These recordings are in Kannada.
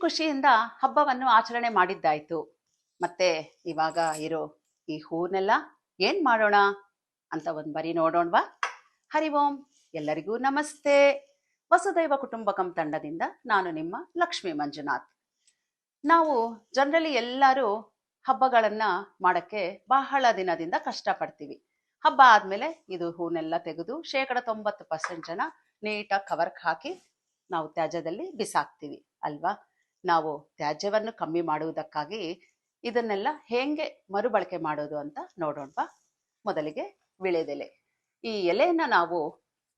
ಖುಷಿಯಿಂದ ಹಬ್ಬವನ್ನು ಆಚರಣೆ ಮಾಡಿದ್ದಾಯ್ತು. ಮತ್ತೆ ಇವಾಗ ಇರೋ ಈ ಹೂನೆಲ್ಲ ಏನ್ ಮಾಡೋಣ ಅಂತ ಒಂದ್ ಬರಿ ನೋಡೋಣವಾ. ಹರಿ ಓಂ. ಎಲ್ಲರಿಗೂ ನಮಸ್ತೆ. ವಸುದೈವ ಕುಟುಂಬಕಂ ತಂಡದಿಂದ ನಾನು ನಿಮ್ಮ ಲಕ್ಷ್ಮೀ ಮಂಜುನಾಥ್. ನಾವು ಜನರಲಿ ಎಲ್ಲರೂ ಹಬ್ಬಗಳನ್ನ ಮಾಡಕ್ಕೆ ಬಹಳ ದಿನದಿಂದ ಕಷ್ಟಪಡ್ತೀವಿ. ಹಬ್ಬ ಆದ್ಮೇಲೆ ಇದು ಹೂನೆಲ್ಲ ತೆಗೆದು 90% ಜನ ನೀಟಾಗಿ ಕವರ್ಕ್ ಹಾಕಿ ನಾವು ತ್ಯಾಜ್ಯದಲ್ಲಿ ಬಿಸಾಕ್ತೀವಿ ಅಲ್ವಾ. ನಾವು ತ್ಯಾಜ್ಯವನ್ನು ಕಮ್ಮಿ ಮಾಡುವುದಕ್ಕಾಗಿ ಇದನ್ನೆಲ್ಲ ಹೇಗೆ ಮರುಬಳಕೆ ಮಾಡೋದು ಅಂತ ನೋಡೋಣವಾ. ಮೊದಲಿಗೆ ವಿಳೆದೆಲೆ. ಈ ಎಲೆಯನ್ನ ನಾವು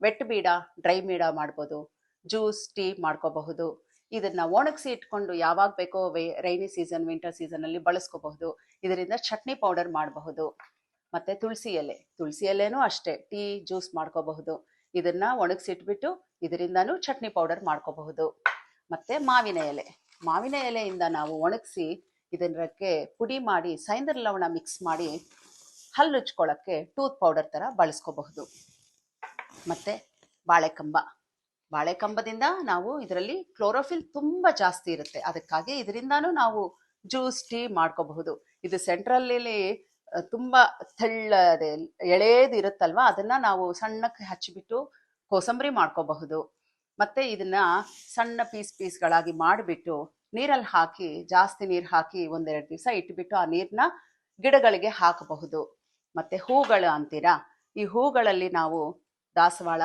ವೆಟ್ ಬೀಡ, ಡ್ರೈ ಬೀಡ ಮಾಡ್ಬೋದು, ಜ್ಯೂಸ್, ಟೀ ಮಾಡ್ಕೋಬಹುದು. ಇದನ್ನ ಒಣಗಿಸಿ ಇಟ್ಕೊಂಡು ಯಾವಾಗ ಬೇಕೋ ರೈನಿ ಸೀಸನ್, ವಿಂಟರ್ ಸೀಸನ್ ಅಲ್ಲಿ ಬಳಸ್ಕೋಬಹುದು. ಇದರಿಂದ ಚಟ್ನಿ ಪೌಡರ್ ಮಾಡಬಹುದು. ಮತ್ತೆ ತುಳಸಿ ಎಲೆನೂ ಅಷ್ಟೇ ಟೀ, ಜ್ಯೂಸ್ ಮಾಡ್ಕೋಬಹುದು. ಇದನ್ನ ಒಣಗಿಸಿಟ್ಬಿಟ್ಟು ಇದರಿಂದಾನು ಚಟ್ನಿ ಪೌಡರ್ ಮಾಡ್ಕೋಬಹುದು. ಮತ್ತೆ ಮಾವಿನ ಎಲೆಯಿಂದ ನಾವು ಒಣಗಿಸಿ ಇದಕ್ಕೆ ಪುಡಿ ಮಾಡಿ ಸೈಂಧವ ಲವಣ ಮಿಕ್ಸ್ ಮಾಡಿ ಹಲ್ಲುಜ್ಕೊಳ್ಳಕ್ಕೆ ಟೂತ್ ಪೌಡರ್ ತರ ಬಳಸ್ಕೋಬಹುದು. ಮತ್ತೆ ಬಾಳೆಕಂಬದಿಂದ ನಾವು ಇದರಲ್ಲಿ ಕ್ಲೋರೋಫಿಲ್ ತುಂಬಾ ಜಾಸ್ತಿ ಇರುತ್ತೆ. ಅದಕ್ಕಾಗಿ ಇದರಿಂದಾನು ನಾವು ಜ್ಯೂಸ್, ಟೀ ಮಾಡ್ಕೋಬಹುದು. ಇದು ಸೆಂಟ್ರಲ್ಲಿ ತುಂಬಾ ತೆಳ್ಳದೆ ಎಳೆದು ಇರುತ್ತಲ್ವಾ, ಅದನ್ನ ನಾವು ಸಣ್ಣಕ್ಕೆ ಹಚ್ಚಿಬಿಟ್ಟು ಕೋಸಂಬರಿ ಮಾಡ್ಕೋಬಹುದು. ಮತ್ತೆ ಇದನ್ನ ಸಣ್ಣ ಪೀಸ್ಗಳಾಗಿ ಮಾಡಿಬಿಟ್ಟು ನೀರಲ್ಲಿ ಹಾಕಿ, ಜಾಸ್ತಿ ನೀರು ಹಾಕಿ 1-2 ದಿವಸ ಇಟ್ಬಿಟ್ಟು ಆ ನೀರ್ನ ಗಿಡಗಳಿಗೆ ಹಾಕಬಹುದು. ಮತ್ತೆ ಹೂಗಳು ಅಂತೀರಾ, ಈ ಹೂಗಳಲ್ಲಿ ನಾವು ದಾಸವಾಳ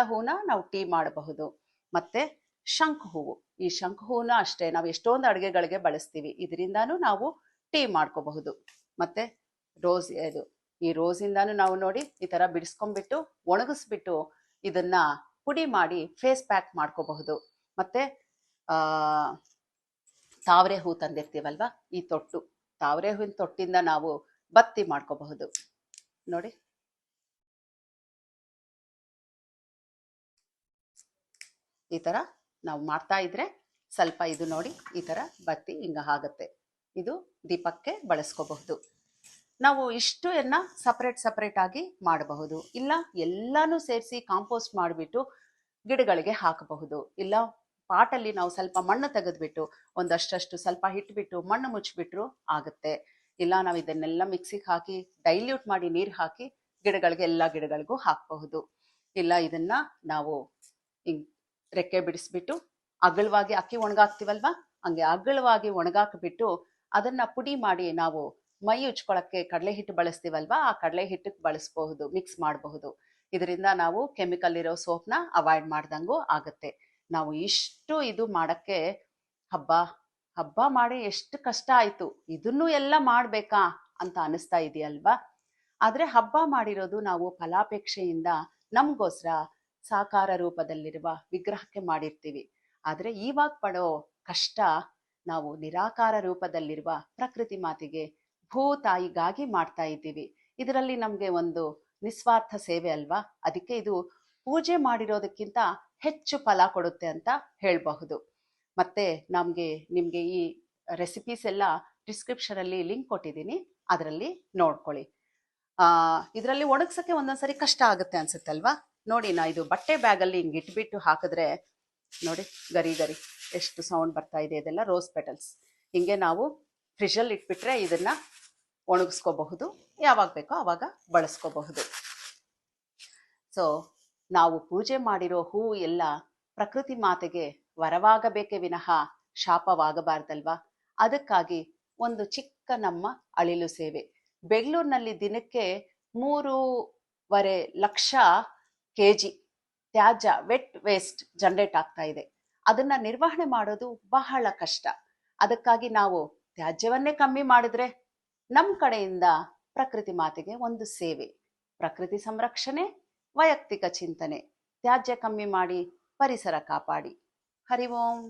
ಹೂವನ್ನ ನಾವು ಟೀ ಮಾಡಬಹುದು. ಮತ್ತೆ ಶಂಖ ಹೂವು, ಈ ಶಂಖ ಹೂವನ್ನ ಅಷ್ಟೇ ನಾವು ಎಷ್ಟೊಂದು ಅಡುಗೆಗಳಿಗೆ ಬಳಸ್ತೀವಿ. ಇದರಿಂದಾನು ನಾವು ಟೀ ಮಾಡ್ಕೋಬಹುದು. ಮತ್ತೆ ಈ ರೋಸಿಂದಾನು ನಾವು ನೋಡಿ ಈ ತರ ಬಿಡಿಸ್ಕೊಂಡ್ಬಿಟ್ಟು ಒಣಗಿಸ್ಬಿಟ್ಟು ಇದನ್ನ ಪುಡಿ ಮಾಡಿ ಫೇಸ್ ಪ್ಯಾಕ್ ಮಾಡ್ಕೋಬಹುದು. ಮತ್ತೆ ತಾವರೆ ಹೂ ತಂದಿರ್ತೀವಲ್ವಾ, ಈ ತಾವರೆ ಹೂವಿನ ತೊಟ್ಟಿಂದ ನಾವು ಬತ್ತಿ ಮಾಡ್ಕೋಬಹುದು. ನೋಡಿ, ಈ ತರ ನಾವು ಮಾಡ್ತಾ ಇದ್ರೆ ಸ್ವಲ್ಪ ಇದು ನೋಡಿ ಈ ತರ ಬತ್ತಿ ಹಿಂಗ ಆಗುತ್ತೆ. ಇದು ದೀಪಕ್ಕೆ ಬಳಸ್ಕೋಬಹುದು. ನಾವು ಇಷ್ಟನ್ನ ಸಪರೇಟ್ ಆಗಿ ಮಾಡಬಹುದು. ಇಲ್ಲ ಎಲ್ಲಾನು ಸೇರಿಸಿ ಕಾಂಪೋಸ್ಟ್ ಮಾಡಿಬಿಟ್ಟು ಗಿಡಗಳಿಗೆ ಹಾಕಬಹುದು. ಇಲ್ಲ ಪಾಟಲ್ಲಿ ನಾವು ಸ್ವಲ್ಪ ಮಣ್ಣು ತೆಗೆದ್ಬಿಟ್ಟು ಒಂದಷ್ಟು ಸ್ವಲ್ಪ ಇಟ್ಬಿಟ್ಟು ಮಣ್ಣು ಮುಚ್ಚಿಬಿಟ್ರು ಆಗುತ್ತೆ. ಇಲ್ಲ ನಾವು ಇದನ್ನೆಲ್ಲ ಮಿಕ್ಸಿಗೆ ಹಾಕಿ ಡೈಲ್ಯೂಟ್ ಮಾಡಿ ನೀರು ಹಾಕಿ ಎಲ್ಲ ಗಿಡಗಳಿಗೂ ಹಾಕಬಹುದು. ಇಲ್ಲ ಇದನ್ನ ನಾವು ರೆಕ್ಕೆ ಬಿಡಿಸ್ಬಿಟ್ಟು ಅಗಲವಾಗಿ ಅಕ್ಕಿ ಒಣಗಾಕ್ತಿವಲ್ವಾ, ಹಂಗೆ ಅಗಲವಾಗಿ ಒಣಗಾಕ್ಬಿಟ್ಟು ಅದನ್ನ ಪುಡಿ ಮಾಡಿ ನಾವು ಮೈ ಉಜ್ಕೊಳಕ್ಕೆ ಕಡಲೆ ಹಿಟ್ಟು ಬಳಸ್ತೀವಲ್ವಾ, ಆ ಕಡಲೆ ಹಿಟ್ಟಕ್ಕೆ ಬಳಸಬಹುದು, ಮಿಕ್ಸ್ ಮಾಡಬಹುದು. ಇದರಿಂದ ನಾವು ಕೆಮಿಕಲ್ ಇರೋ ಸೋಪ್ನ ಅವಾಯ್ಡ್ ಮಾಡ್ದಂಗೂ ಆಗುತ್ತೆ. ನಾವು ಇಷ್ಟು ಇದು ಮಾಡಕ್ಕೆ ಹಬ್ಬ ಮಾಡಿ ಎಷ್ಟು ಕಷ್ಟ ಆಯ್ತು, ಇದನ್ನು ಎಲ್ಲ ಮಾಡ್ಬೇಕಾ ಅಂತ ಅನಿಸ್ತಾ ಇದೆಯಲ್ವಾ. ಆದ್ರೆ ಹಬ್ಬ ಮಾಡಿರೋದು ನಾವು ಫಲಾಪೇಕ್ಷೆಯಿಂದ ನಮ್ಗೋಸ್ಕರ ಸಾಕಾರ ರೂಪದಲ್ಲಿರುವ ವಿಗ್ರಹಕ್ಕೆ ಮಾಡಿರ್ತೀವಿ. ಆದ್ರೆ ಇವಾಗ ಪಡೋ ಕಷ್ಟ ನಾವು ನಿರಾಕಾರ ರೂಪದಲ್ಲಿರುವ ಪ್ರಕೃತಿ ಮಾತೆಗೆ, ಭೂತಾಯಿಗಾಗಿ ಮಾಡ್ತಾ ಇದ್ದೀವಿ. ಇದರಲ್ಲಿ ನಮ್ಗೆ ಒಂದು ನಿಸ್ವಾರ್ಥ ಸೇವೆ ಅಲ್ವಾ. ಅದಕ್ಕೆ ಇದು ಪೂಜೆ ಮಾಡಿರೋದಕ್ಕಿಂತ ಹೆಚ್ಚು ಫಲ ಕೊಡುತ್ತೆ ಅಂತ ಹೇಳಬಹುದು. ಮತ್ತೆ ನಿಮ್ಗೆ ಈ ರೆಸಿಪೀಸ್ ಎಲ್ಲ ಡಿಸ್ಕ್ರಿಪ್ಷನ್ ಅಲ್ಲಿ ಲಿಂಕ್ ಕೊಟ್ಟಿದ್ದೀನಿ, ಅದರಲ್ಲಿ ನೋಡ್ಕೊಳ್ಳಿ. ಇದರಲ್ಲಿ ಒಣಗ್ಸಕ್ಕೆ ಒಂದೊಂದ್ಸರಿ ಕಷ್ಟ ಆಗುತ್ತೆ ಅನ್ಸುತ್ತಲ್ವಾ. ನೋಡಿ, ನಾ ಇದು ಬಟ್ಟೆ ಬ್ಯಾಗಲ್ಲಿ ಹಿಂಗೆ ಇಟ್ಬಿಟ್ಟು ಹಾಕಿದ್ರೆ ನೋಡಿ ಗರಿ ಎಷ್ಟು ಸೌಂಡ್ ಬರ್ತಾ ಇದೆ. ಇದೆಲ್ಲ ರೋಸ್ ಪೆಟಲ್ಸ್. ಹಿಂಗೆ ನಾವು ಫ್ರಿಜ್ಜಲ್ಲಿ ಇಟ್ಬಿಟ್ರೆ ಇದನ್ನ ಒಣಗಿಸ್ಕೋಬಹುದು, ಯಾವಾಗ ಬೇಕೋ ಆವಾಗ ಬಳಸ್ಕೋಬಹುದು. ಸೊ ನಾವು ಪೂಜೆ ಮಾಡಿರೋ ಹೂ ಎಲ್ಲ ಪ್ರಕೃತಿ ಮಾತೆಗೆ ವರವಾಗಬೇಕೇ ವಿನಃ ಶಾಪವಾಗಬಾರ್ದಲ್ವಾ. ಅದಕ್ಕಾಗಿ ಒಂದು ಚಿಕ್ಕ ನಮ್ಮ ಅಳಿಲು ಸೇವೆ. ಬೆಂಗಳೂರಿನಲ್ಲಿ ದಿನಕ್ಕೆ 3.5 ಲಕ್ಷ kg ತ್ಯಾಜ್ಯ, ವೆಟ್ ವೇಸ್ಟ್ ಜನರೇಟ್ ಆಗ್ತಾ ಇದೆ. ಅದನ್ನ ನಿರ್ವಹಣೆ ಮಾಡೋದು ಬಹಳ ಕಷ್ಟ. ಅದಕ್ಕಾಗಿ ನಾವು ತ್ಯಾಜ್ಯವನ್ನೇ ಕಮ್ಮಿ ಮಾಡಿದ್ರೆ ನಮ್ಮ ಕಡೆಯಿಂದ ಪ್ರಕೃತಿ ಮಾತೆಗೆ ಒಂದು ಸೇವೆ. ಪ್ರಕೃತಿ ಸಂರಕ್ಷಣೆ, ವೈಯಕ್ತಿಕ ಚಿಂತನೆ, ತ್ಯಾಜ್ಯ ಕಮ್ಮಿ ಮಾಡಿ ಪರಿಸರ ಕಾಪಾಡಿ. ಹರಿ ಓಂ.